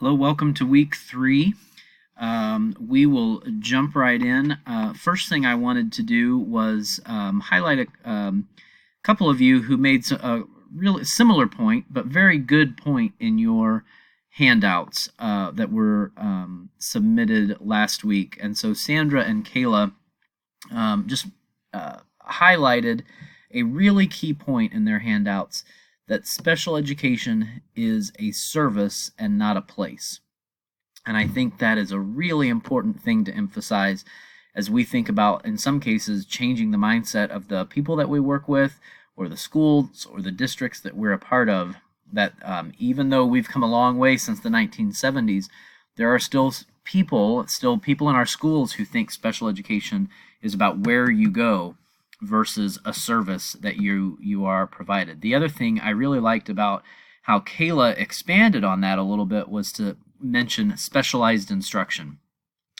Hello, welcome to week 3. We will jump right in. First thing I wanted to do was highlight a couple of you who made a really similar point, but very good point in your handouts that were submitted last week. And so Sandra and Kayla just highlighted a really key point in their handouts, that special education is a service and not a place. And I think that is a really important thing to emphasize as we think about, in some cases, changing the mindset of the people that we work with, or the schools or the districts that we're a part of, that even though we've come a long way since the 1970s, there are still people in our schools who think special education is about where you go versus a service that you are provided. The other thing I really liked about how Kayla expanded on that a little bit was to mention specialized instruction.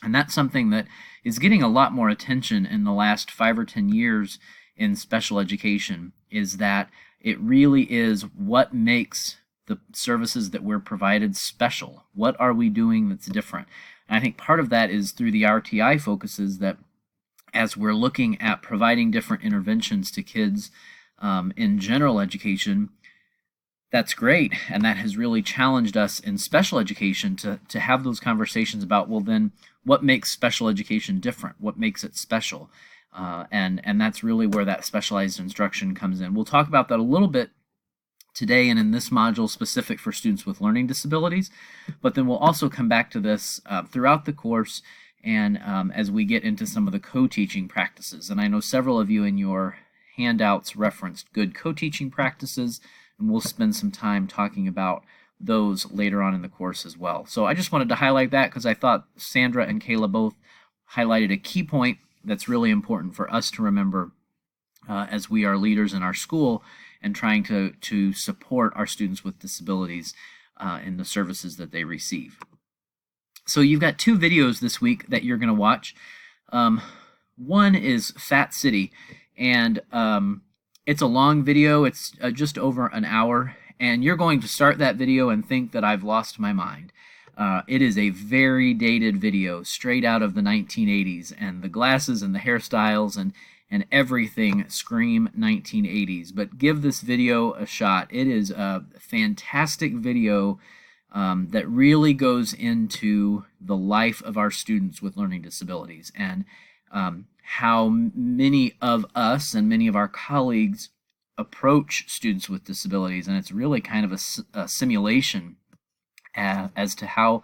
And that's something that is getting a lot more attention in the last 5 or 10 years in special education, is that it really is what makes the services that we're provided special. What are we doing that's different? And I think part of that is through the RTI focuses that as we're looking at providing different interventions to kids in general education, that's great. And that has really challenged us in special education to have those conversations about, well, then what makes special education different? What makes it special? And that's really where that specialized instruction comes in. We'll talk about that a little bit today and in this module specific for students with learning disabilities, but then we'll also come back to this throughout the course and as we get into some of the co-teaching practices. And I know several of you in your handouts referenced good co-teaching practices, and we'll spend some time talking about those later on in the course as well. So I just wanted to highlight that because I thought Sandra and Kayla both highlighted a key point that's really important for us to remember as we are leaders in our school and trying to support our students with disabilities in the services that they receive. So you've got 2 videos this week that you're going to watch. One is Fat City, and it's a long video. It's just over an hour, and you're going to start that video and think that I've lost my mind. It is a very dated video, straight out of the 1980s, and the glasses and the hairstyles and everything scream 1980s. But give this video a shot. It is a fantastic video that really goes into the life of our students with learning disabilities and how many of us and many of our colleagues approach students with disabilities. And it's really kind of a simulation as to how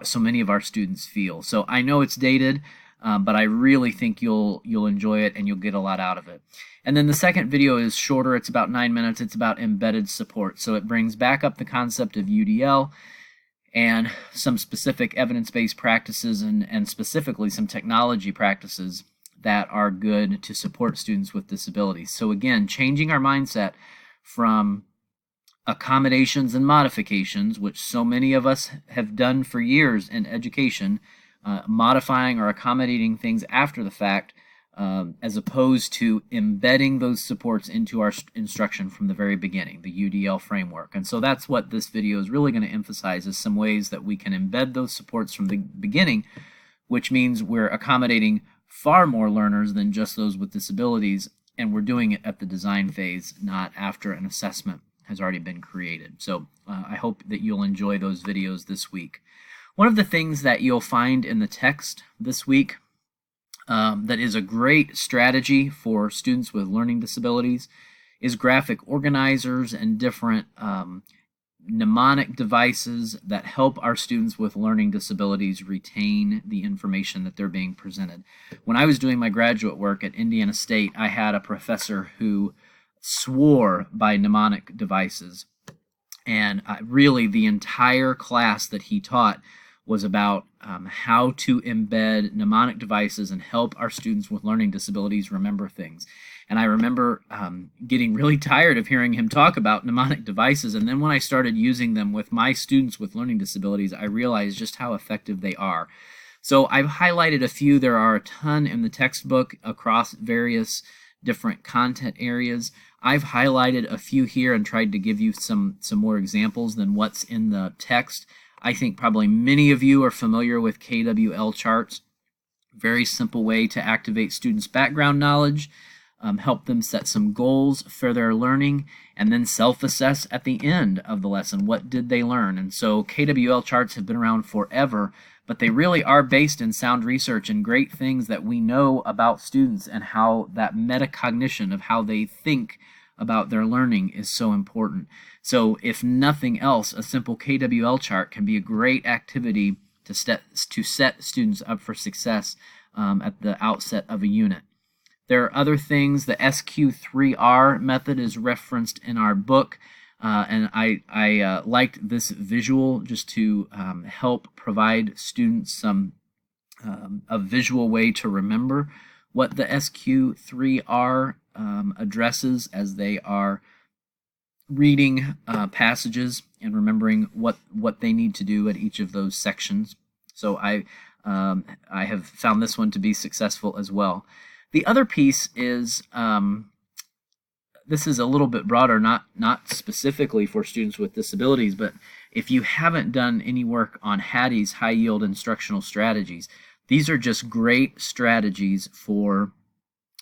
so many of our students feel. So I know it's dated, but I really think you'll enjoy it and you'll get a lot out of it. And then the second video is shorter. It's about 9 minutes. It's about embedded support. So it brings back up the concept of UDL and some specific evidence-based practices and specifically some technology practices that are good to support students with disabilities. So again, changing our mindset from accommodations and modifications, which so many of us have done for years in education, modifying or accommodating things after the fact, as opposed to embedding those supports into our instruction from the very beginning, the UDL framework. And so that's what this video is really going to emphasize, is some ways that we can embed those supports from the beginning, which means we're accommodating far more learners than just those with disabilities, and we're doing it at the design phase, not after an assessment has already been created. So I hope that you'll enjoy those videos this week. One of the things that you'll find in the text this week that is a great strategy for students with learning disabilities is graphic organizers and different mnemonic devices that help our students with learning disabilities retain the information that they're being presented. When I was doing my graduate work at Indiana State, I had a professor who swore by mnemonic devices, and really the entire class that he taught was about how to embed mnemonic devices and help our students with learning disabilities remember things. And I remember getting really tired of hearing him talk about mnemonic devices, and then when I started using them with my students with learning disabilities, I realized just how effective they are. So I've highlighted a few. There are a ton in the textbook across various different content areas. I've highlighted a few here and tried to give you some more examples than what's in the text. I think probably many of you are familiar with KWL charts. Very simple way to activate students' background knowledge, help them set some goals for their learning, and then self-assess at the end of the lesson. What did they learn? And so KWL charts have been around forever, but they really are based in sound research and great things that we know about students and how that metacognition of how they think about their learning is so important. So if nothing else, a simple KWL chart can be a great activity to set students up for success at the outset of a unit. There are other things. The SQ3R method is referenced in our book, and I liked this visual just to help provide students some a visual way to remember what the SQ3R addresses as they are reading passages and remembering what they need to do at each of those sections. So I have found this one to be successful as well. The other piece is this is a little bit broader, not specifically for students with disabilities, but if you haven't done any work on Hattie's high yield instructional strategies, these are just great strategies for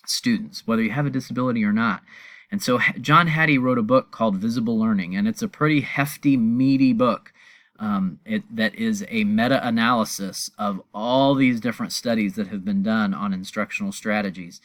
students, whether you have a disability or not. And so John Hattie wrote a book called Visible Learning, and it's a pretty hefty, meaty book that is a meta-analysis of all these different studies that have been done on instructional strategies.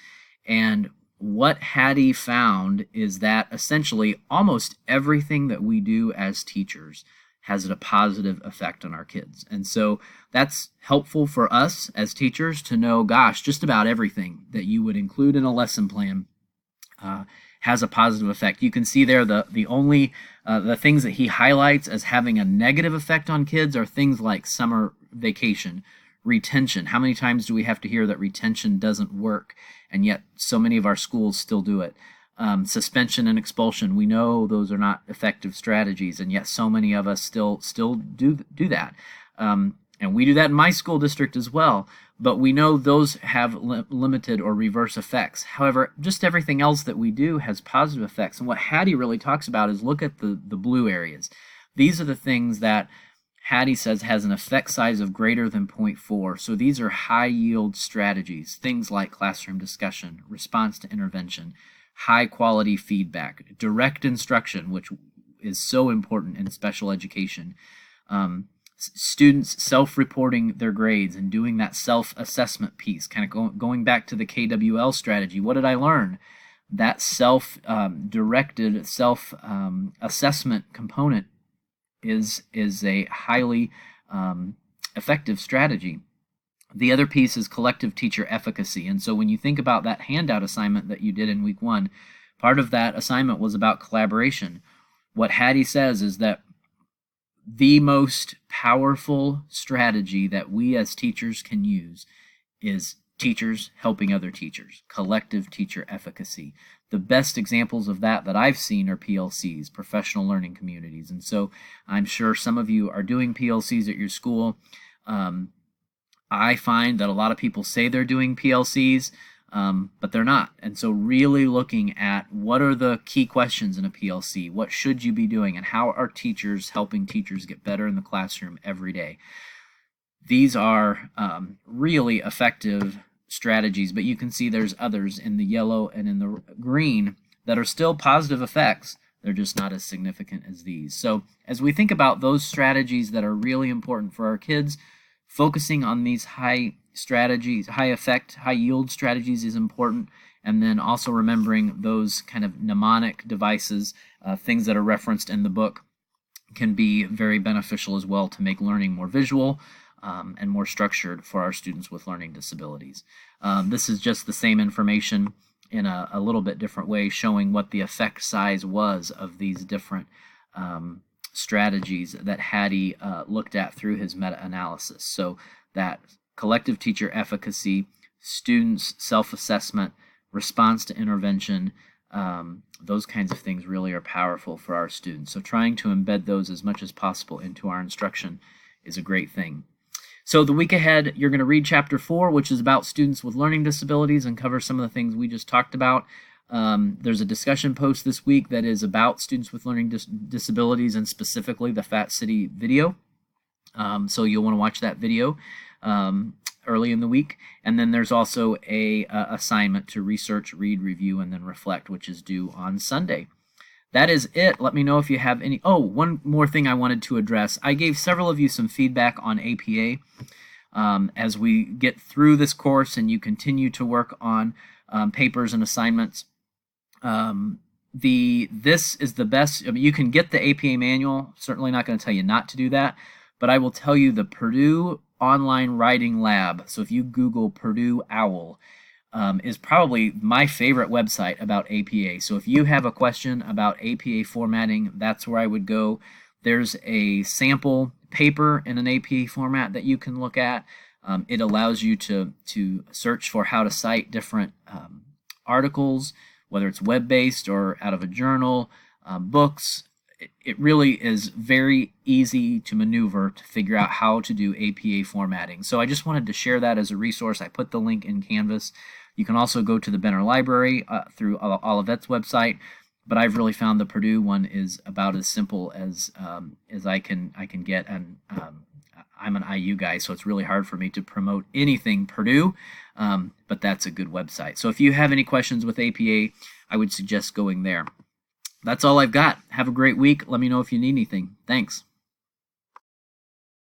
And what Hattie found is that essentially almost everything that we do as teachers has a positive effect on our kids. And so that's helpful for us as teachers to know, gosh, just about everything that you would include in a lesson plan has a positive effect. You can see there the only the things that he highlights as having a negative effect on kids are things like summer vacation, retention. How many times do we have to hear that retention doesn't work, and yet so many of our schools still do it? Suspension and expulsion. We know those are not effective strategies, and yet so many of us still do that. And we do that in my school district as well. But we know those have limited or reverse effects. However, just everything else that we do has positive effects. And what Hattie really talks about is look at the blue areas. These are the things that Hattie says has an effect size of greater than 0.4. So these are high yield strategies, things like classroom discussion, response to intervention, high quality feedback, direct instruction, which is so important in special education, students self-reporting their grades and doing that self-assessment piece, kind of going back to the KWL strategy. What did I learn? That self-directed, self-assessment component is a highly effective strategy. The other piece is collective teacher efficacy. And so when you think about that handout assignment that you did in week 1, part of that assignment was about collaboration. What Hattie says is that the most powerful strategy that we as teachers can use is teachers helping other teachers, collective teacher efficacy. The best examples of that I've seen are PLCs, professional learning communities. And so I'm sure some of you are doing PLCs at your school. I find that a lot of people say they're doing PLCs, but they're not. And so really looking at what are the key questions in a PLC, what should you be doing, and how are teachers helping teachers get better in the classroom every day. These are really effective strategies, but you can see there's others in the yellow and in the green that are still positive effects. They're just not as significant as these. So as we think about those strategies that are really important for our kids, focusing on these high strategies, high effect, high yield strategies is important. And then also remembering those kind of mnemonic devices, things that are referenced in the book, can be very beneficial as well to make learning more visual and more structured for our students with learning disabilities. This is just the same information in a little bit different way, showing what the effect size was of these different strategies that Hattie looked at through his meta-analysis. So that collective teacher efficacy, students' self-assessment, response to intervention, those kinds of things really are powerful for our students. So trying to embed those as much as possible into our instruction is a great thing. So the week ahead, you're going to read Chapter 4, which is about students with learning disabilities, and cover some of the things we just talked about. There's a discussion post this week that is about students with learning disabilities, and specifically the Fat City video. So you'll want to watch that video early in the week. And then there's also a assignment to research, read, review, and then reflect, which is due on Sunday. That is it. Let me know if you have any. Oh, one more thing I wanted to address. I gave several of you some feedback on APA. As we get through this course and you continue to work on papers and assignments, this is the best. I mean, you can get the APA manual. Certainly not going to tell you not to do that, but I will tell you the Purdue Online Writing Lab. So if you Google Purdue OWL, is probably my favorite website about APA. So if you have a question about APA formatting, that's where I would go. There's a sample paper in an APA format that you can look at. It allows you to search for how to cite different articles, whether it's web-based or out of a journal, books. It really is very easy to maneuver to figure out how to do APA formatting. So I just wanted to share that as a resource. I put the link in Canvas. You can also go to the Benner Library through Olivet's website, but I've really found the Purdue one is about as simple as I can get, and I'm an IU guy, so it's really hard for me to promote anything Purdue, but that's a good website. So if you have any questions with APA, I would suggest going there. That's all I've got. Have a great week. Let me know if you need anything. Thanks.